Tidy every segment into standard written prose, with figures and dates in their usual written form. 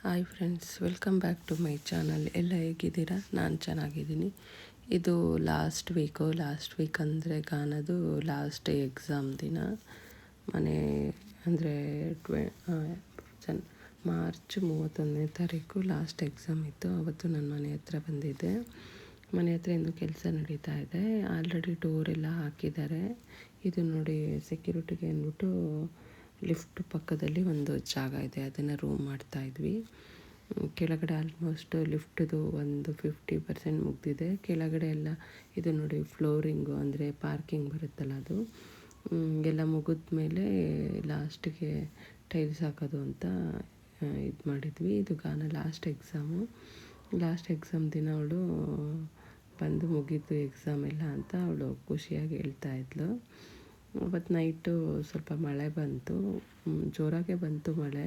Hi friends, welcome back to my channel. ಎಲ್ಲ ಹೇಗಿದ್ದೀರಾ? ನಾನು ಚೆನ್ನಾಗಿದ್ದೀನಿ. ಇದು ಲಾಸ್ಟ್ ವೀಕ್ ಅಂದರೆ ಗಾನದು ಲಾಸ್ಟ್ ಎಕ್ಸಾಮ್ ದಿನ. ಮನೆ ಅಂದರೆ ಮಾರ್ಚ್ 31ನೇ ತಾರೀಕು ಲಾಸ್ಟ್ ಎಕ್ಸಾಮ್ ಇತ್ತು. ಆವತ್ತು ನಾನು ಮನೆ ಹತ್ರ ಬಂದಿದ್ದೆ. ಮನೆ ಹತ್ರ ಇನ್ನೂ ಕೆಲಸ ನಡೀತಾ ಇದೆ. ಆಲ್ರೆಡಿ ಡೋರ್ ಎಲ್ಲ ಹಾಕಿದ್ದಾರೆ. ಇದು ನೋಡಿ, ಸೆಕ್ಯೂರಿಟಿಗೆ ಅಂದ್ಬಿಟ್ಟು ಲಿಫ್ಟ್ ಪಕ್ಕದಲ್ಲಿ ಒಂದು ಜಾಗ ಇದೆ, ಅದನ್ನು ರೂಮ್ ಮಾಡ್ತಾಯಿದ್ವಿ. ಕೆಳಗಡೆ ಆಲ್ಮೋಸ್ಟ್ ಲಿಫ್ಟ್ದು ಒಂದು 50% ಮುಗ್ದಿದೆ. ಕೆಳಗಡೆ ಎಲ್ಲ ಇದು ನೋಡಿ, ಫ್ಲೋರಿಂಗು ಅಂದರೆ ಪಾರ್ಕಿಂಗ್ ಬರುತ್ತಲ್ಲ, ಅದು ಎಲ್ಲ ಮುಗಿದ ಮೇಲೆ ಲಾಸ್ಟಿಗೆ ಟೈಲ್ಸ್ ಹಾಕೋದು ಅಂತ ಇದು ಮಾಡಿದ್ವಿ. ಇದು ಗಾನ ಲಾಸ್ಟ್ ಎಕ್ಸಾಮ್ ದಿನ ಅವಳು ಬಂದು ಮುಗೀತು ಎಕ್ಸಾಮ್ ಎಲ್ಲ ಅಂತ ಅವಳು ಖುಷಿಯಾಗಿ ಹೇಳ್ತಾಯಿದ್ಲು. ಅವತ್ತು ನೈಟು ಸ್ವಲ್ಪ ಮಳೆ ಬಂತು, ಜೋರಾಗೆ ಬಂತು ಮಳೆ.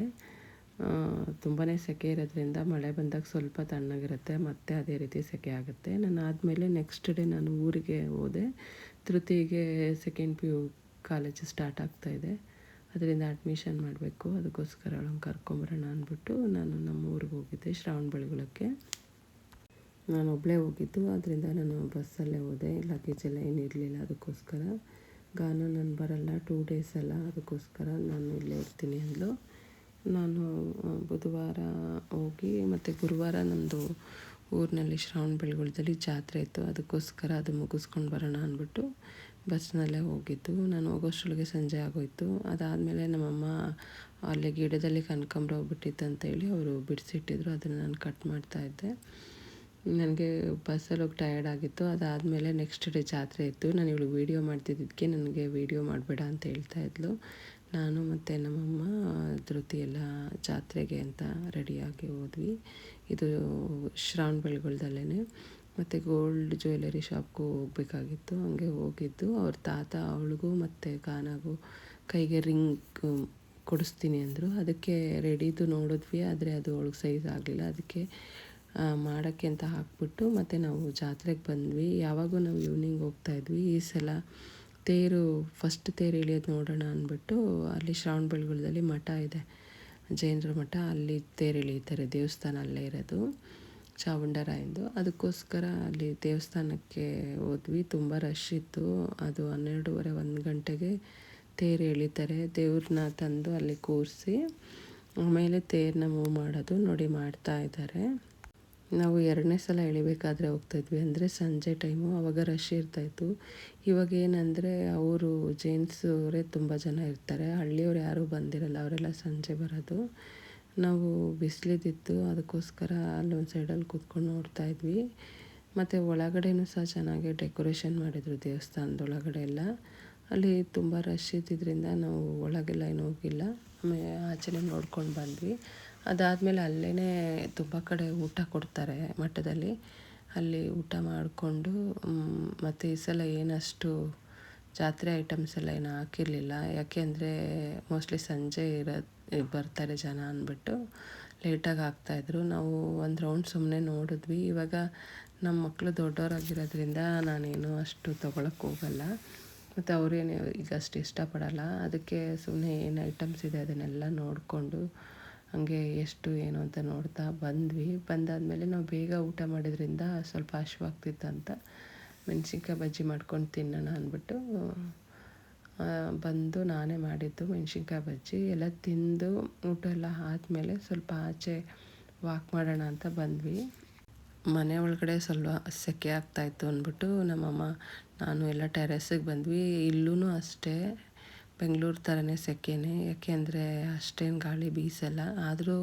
ತುಂಬಾ ಸೆಕೆ ಇರೋದ್ರಿಂದ ಮಳೆ ಬಂದಾಗ ಸ್ವಲ್ಪ ತಣ್ಣಗಿರುತ್ತೆ, ಮತ್ತು ಅದೇ ರೀತಿ ಸೆಕೆ ಆಗುತ್ತೆ. ನಾನು ಆದಮೇಲೆ ನೆಕ್ಸ್ಟ್ ಡೇ ನಾನು ಊರಿಗೆ ಹೋದೆ. ಧೃತಿಗೆ ಸೆಕೆಂಡ್ PU ಕಾಲೇಜು ಸ್ಟಾರ್ಟ್ ಆಗ್ತಾಯಿದೆ, ಅದರಿಂದ ಅಡ್ಮಿಷನ್ ಮಾಡಬೇಕು. ಅದಕ್ಕೋಸ್ಕರ ಅವಳನ್ನು ಕರ್ಕೊಂಬರೋಣ ಅಂದ್ಬಿಟ್ಟು ನಾನು ನಮ್ಮ ಊರಿಗೆ ಹೋಗಿದ್ದೆ, ಶ್ರವಣಬೆಳಗೊಳಕ್ಕೆ. ನಾನು ಒಬ್ಬಳೇ ಹೋಗಿದ್ದು, ಅದರಿಂದ ನಾನು ಬಸ್ಸಲ್ಲೇ ಹೋದೆ. ಲಗೇಜ್ ಎಲ್ಲ ಏನಿರಲಿಲ್ಲ, ಅದಕ್ಕೋಸ್ಕರ. ಗಾನ ನಾನು ಬರಲ್ಲ 2 days ಅಲ್ಲ, ಅದಕ್ಕೋಸ್ಕರ ನಾನು ಇಲ್ಲೇ ಇರ್ತೀನಿ ಅಂದ್ಲು. ನಾನು ಬುಧವಾರ ಹೋಗಿ ಮತ್ತು ಗುರುವಾರ ನಮ್ಮದು ಊರಿನಲ್ಲಿ ಶ್ರವಣಬೆಳಗೊಳದಲ್ಲಿ ಜಾತ್ರೆ ಇತ್ತು, ಅದಕ್ಕೋಸ್ಕರ ಅದು ಮುಗಿಸ್ಕೊಂಡು ಬರೋಣ ಅಂದ್ಬಿಟ್ಟು ಬಸ್ನಲ್ಲೇ ಹೋಗಿದ್ದು. ನಾನು ಹೋಗೋಷ್ಟರೊಳಗೆ ಸಂಜೆ ಆಗೋಯಿತು. ಅದಾದಮೇಲೆ ನಮ್ಮಮ್ಮ ಅಲ್ಲೇ ಗಿಡದಲ್ಲಿ ಕನಕಾಂಬರ ಹೋಗ್ಬಿಟ್ಟಿತ್ತಂತೇಳಿ ಅವರು ಬಿಡಿಸಿಟ್ಟಿದ್ರು, ಅದನ್ನು ನಾನು ಕಟ್ ಮಾಡ್ತಾಯಿದ್ದೆ. ನನಗೆ ಬಸ್ಸಲ್ಲಿ ಹೋಗಿ ಟಯರ್ಡ್ ಆಗಿತ್ತು. ಅದಾದಮೇಲೆ ನೆಕ್ಸ್ಟ್ ಡೇ ಜಾತ್ರೆ ಇತ್ತು. ನಾನು ಇವಳಿಗೆ ವೀಡಿಯೋ ಮಾಡ್ತಿದ್ದಕ್ಕೆ ನನಗೆ ವೀಡಿಯೋ ಮಾಡಬೇಡ ಅಂತ ಹೇಳ್ತಾಯಿದ್ಲು. ನಾನು ಮತ್ತು ನಮ್ಮಮ್ಮ ಧೃತಿ ಎಲ್ಲ ಜಾತ್ರೆಗೆ ಅಂತ ರೆಡಿಯಾಗಿ ಹೋದ್ವಿ. ಇದು ಶ್ರವಣಬೆಳಗೊಳದಲ್ಲೇ. ಮತ್ತು ಗೋಲ್ಡ್ ಜ್ಯುವೆಲರಿ ಶಾಪ್ಗೂ ಹೋಗಬೇಕಾಗಿತ್ತು, ಹಂಗೆ ಹೋಗಿದ್ದು. ಅವ್ರ ತಾತ ಅವಳಿಗೂ ಮತ್ತು ಗಾನಾಗೂ ಕೈಗೆ ರಿಂಗ್ ಕೊಡಿಸ್ತೀನಿ ಅಂದರು. ಅದಕ್ಕೆ ರೆಡಿದು ನೋಡಿದ್ವಿ, ಆದರೆ ಅದು ಅವಳಿಗೆ ಸೈಜ್ ಆಗಲಿಲ್ಲ. ಅದಕ್ಕೆ ಮಾಡೋಕ್ಕೆ ಅಂತ ಹಾಕ್ಬಿಟ್ಟು ಮತ್ತು ನಾವು ಜಾತ್ರೆಗೆ ಬಂದ್ವಿ. ಯಾವಾಗೂ ನಾವು ಈವ್ನಿಂಗ್ ಹೋಗ್ತಾಯಿದ್ವಿ. ಈ ಸಲ ಫಸ್ಟ್ ತೇರು ಎಳಿಯೋದು ನೋಡೋಣ ಅಂದ್ಬಿಟ್ಟು ಅಲ್ಲಿ ಶ್ರವಣಬೆಳಗೊಳದಲ್ಲಿ ಮಠ ಇದೆ, ಜೈನರ ಮಠ, ಅಲ್ಲಿ ತೇರು ಎಳೀತಾರೆ. ದೇವಸ್ಥಾನ ಅಲ್ಲೇ ಇರೋದು, ಚಾಮುಂಡರಾಯಂದು. ಅದಕ್ಕೋಸ್ಕರ ಅಲ್ಲಿ ದೇವಸ್ಥಾನಕ್ಕೆ ಹೋದ್ವಿ. ತುಂಬ ರಶ್ ಇತ್ತು. ಅದು 12:30 1 ಗಂಟೆಗೆ ತೇರು ಎಳೀತಾರೆ. ದೇವ್ರನ್ನ ತಂದು ಅಲ್ಲಿ ಕೂರಿಸಿ ಆಮೇಲೆ ತೇರನ್ನ ಮೂವ್ ಮಾಡೋದು ನೋಡಿ ಮಾಡ್ತಾಯಿದ್ದಾರೆ. ನಾವು 2ನೇ ಸಲ ಎಳಿಬೇಕಾದ್ರೆ ಹೋಗ್ತಾಯಿದ್ವಿ, ಅಂದರೆ ಸಂಜೆ ಟೈಮು, ಆವಾಗ ರಶ್ ಇರ್ತಾಯಿತ್ತು. ಇವಾಗ ಏನಂದರೆ ಅವರು ಜೆಂಟ್ಸವರೇ ತುಂಬ ಜನ ಇರ್ತಾರೆ, ಹಳ್ಳಿಯವ್ರು ಯಾರೂ ಬಂದಿರಲ್ಲ, ಅವರೆಲ್ಲ ಸಂಜೆ ಬರೋದು. ನಾವು ಬಿಸಿಲಿದ್ದಿತ್ತು, ಅದಕ್ಕೋಸ್ಕರ ಅಲ್ಲೊಂದು ಸೈಡಲ್ಲಿ ಕೂತ್ಕೊಂಡು ನೋಡ್ತಾಯಿದ್ವಿ. ಮತ್ತು ಒಳಗಡೆನೂ ಸಹ ಚೆನ್ನಾಗಿ ಡೆಕೋರೇಷನ್ ಮಾಡಿದರು, ದೇವಸ್ಥಾನದೊಳಗಡೆ ಎಲ್ಲ. ಅಲ್ಲಿ ತುಂಬ ರಶ್ ಇದ್ದಿದ್ದರಿಂದ ನಾವು ಒಳಗೆಲ್ಲ ಏನೂ ಹೋಗಿಲ್ಲ, ಆಮೇಲೆ ಆಚೆನೇ ನೋಡ್ಕೊಂಡು ಬಂದ್ವಿ. ಅದಾದಮೇಲೆ ಅಲ್ಲೇ ತುಂಬ ಕಡೆ ಊಟ ಕೊಡ್ತಾರೆ ಮಠದಲ್ಲಿ, ಅಲ್ಲಿ ಊಟ ಮಾಡಿಕೊಂಡು ಮತ್ತು ಈ ಸಲ ಏನಷ್ಟು ಜಾತ್ರೆ ಐಟಮ್ಸ್ ಎಲ್ಲ ಏನು ಹಾಕಿರಲಿಲ್ಲ, ಯಾಕೆಂದರೆ ಮೋಸ್ಟ್ಲಿ ಸಂಜೆ ಬರ್ತಾರೆ ಜನ ಅಂದ್ಬಿಟ್ಟು ಲೇಟಾಗಿ ಹಾಕ್ತಾಯಿದ್ರು. ನಾವು ಒಂದು ರೌಂಡ್ ಸುಮ್ಮನೆ ನೋಡಿದ್ವಿ. ಇವಾಗ ನಮ್ಮ ಮಕ್ಕಳು ದೊಡ್ಡವರಾಗಿರೋದ್ರಿಂದ ನಾನೇನು ಅಷ್ಟು ತೊಗೊಳಕ್ಕೆ ಹೋಗಲ್ಲ, ಮತ್ತು ಅವರೇನು ಈಗ ಅಷ್ಟು ಇಷ್ಟಪಡಲ್ಲ. ಅದಕ್ಕೆ ಸುಮ್ಮನೆ ಏನು ಐಟಮ್ಸ್ ಇದೆ ಅದನ್ನೆಲ್ಲ ನೋಡಿಕೊಂಡು ಹಂಗೆ ಎಷ್ಟು ಏನು ಅಂತ ನೋಡ್ತಾ ಬಂದ್ವಿ. ಬಂದಾದಮೇಲೆ ನಾವು ಬೇಗ ಊಟ ಮಾಡಿದ್ರಿಂದ ಸ್ವಲ್ಪ ಹಶ್ವಾಗ್ತಿತ್ತಂತ ಮೆಣಸಿನ್ಕಾಯಿ ಬಜ್ಜಿ ಮಾಡ್ಕೊಂಡು ತಿನ್ನೋಣ ಅಂದ್ಬಿಟ್ಟು ಬಂದು ನಾನೇ ಮಾಡಿದ್ದು ಮೆಣಸಿನ್ಕಾಯಿ ಬಜ್ಜಿ ಎಲ್ಲ ತಿಂದು ಊಟ ಎಲ್ಲ ಆದಮೇಲೆ ಸ್ವಲ್ಪ ಆಚೆ ವಾಕ್ ಮಾಡೋಣ ಅಂತ ಬಂದ್ವಿ. ಮನೆ ಒಳಗಡೆ ಸ್ವಲ್ಪ ಸೆಕೆ ಆಗ್ತಾಯಿತ್ತು ಅಂದ್ಬಿಟ್ಟು ನಮ್ಮಮ್ಮ ನಾನು ಎಲ್ಲ ಟೆರೆಸ್ಸಿಗೆ ಬಂದ್ವಿ. ಇಲ್ಲೂ ಅಷ್ಟೇ ಬೆಂಗಳೂರು ಥರನೇ ಸೆಕೆನೇ, ಯಾಕೆಂದರೆ ಅಷ್ಟೇನು ಗಾಳಿ ಬೀಸಲ್ಲ. ಆದರೂ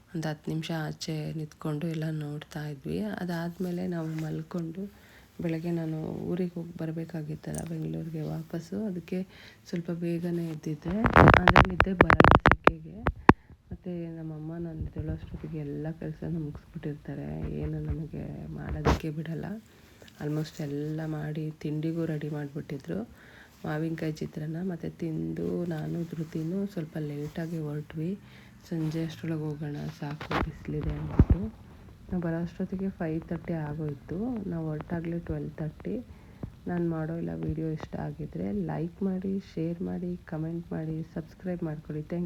ಒಂದು 10 ನಿಮಿಷ ಆಚೆ ನಿಂತ್ಕೊಂಡು ಎಲ್ಲ ನೋಡ್ತಾ ಇದ್ವಿ. ಅದಾದಮೇಲೆ ನಾವು ಮಲ್ಕೊಂಡು ಬೆಳಗ್ಗೆ ನಾನು ಊರಿಗೆ ಹೋಗಿ ಬರಬೇಕಾಗಿತ್ತಲ್ಲ ಬೆಂಗಳೂರಿಗೆ ವಾಪಸ್ಸು, ಅದಕ್ಕೆ ಸ್ವಲ್ಪ ಬೇಗನೆ ಎದ್ದಿದ್ದೆ. ಆದರೆ ನಿದ್ದೆ ಬರಲ್ಲ ಸೆಕೆಗೆ. ಮತ್ತು ನಮ್ಮಮ್ಮ ನಾನು ಎದ್ದೇಳೋಷ್ಟೊತ್ತಿಗೆ ಎಲ್ಲ ಕೆಲಸನೂ ಮುಗಿಸ್ಬಿಟ್ಟಿರ್ತಾರೆ, ಏನು ನಮಗೆ ಮಾಡೋದಕ್ಕೆ ಬಿಡಲ್ಲ. ಆಲ್ಮೋಸ್ಟ್ ಎಲ್ಲ ಮಾಡಿ ತಿಂಡಿಗೂ ರೆಡಿ ಮಾಡಿಬಿಟ್ಟಿದ್ರು, ಮಾವಿನಕಾಯಿ ಚಿತ್ರಾನ್ನ. ಮತ್ತು ತಿಂದು ನಾನು ಧೃತಿನೂ ಸ್ವಲ್ಪ ಲೇಟಾಗಿ ಹೊರಟ್ವಿ, ಸಂಜೆ ಅಷ್ಟರೊಳಗೆ ಹೋಗೋಣ ಸಾಕು ಬಿಸಿಲಿದೆ ಅಂದ್ಬಿಟ್ಟು. ನಾವು ಬರೋ ಅಷ್ಟೊತ್ತಿಗೆ 5:30 ಆಗೋಯಿತು, ನಾವು ಹೊರಟಾಗಲೇ 12:30. ನಾನು ಮಾಡೋ ಎಲ್ಲ ವೀಡಿಯೋ ಇಷ್ಟ ಆಗಿದ್ದರೆ ಲೈಕ್ ಮಾಡಿ, ಶೇರ್ ಮಾಡಿ, ಕಮೆಂಟ್ ಮಾಡಿ, ಸಬ್ಸ್ಕ್ರೈಬ್ ಮಾಡ್ಕೊಳ್ಳಿ. Thank you.